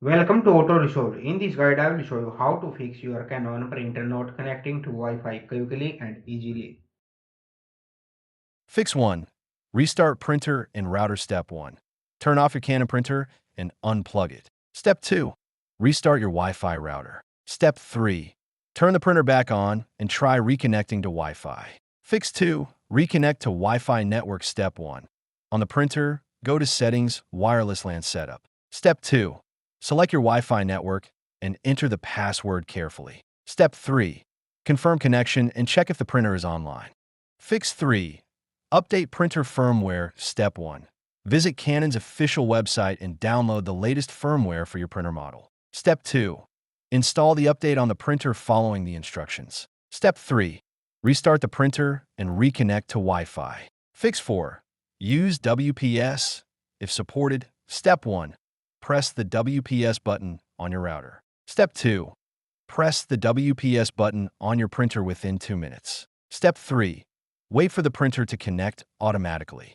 Welcome to Auto Resolve. In this guide, I will show you how to fix your Canon printer not connecting to Wi-Fi quickly and easily. Fix 1. Restart printer and router. Step 1. Turn off your Canon printer and unplug it. Step 2. Restart your Wi-Fi router. Step 3. Turn the printer back on and try reconnecting to Wi-Fi. Fix 2. Reconnect to Wi-Fi network. Step 1. On the printer, go to Settings, Wireless LAN Setup. Step 2. Select your Wi-Fi network and enter the password carefully. Step 3. Confirm connection and check if the printer is online. Fix 3. Update printer firmware. Step 1. Visit Canon's official website and download the latest firmware for your printer model. Step 2. Install the update on the printer following the instructions. Step 3. Restart the printer and reconnect to Wi-Fi. Fix 4. Use WPS if supported. Step 1. Press the WPS button on your router. Step 2. Press the WPS button on your printer within 2 minutes. Step 3. Wait for the printer to connect automatically.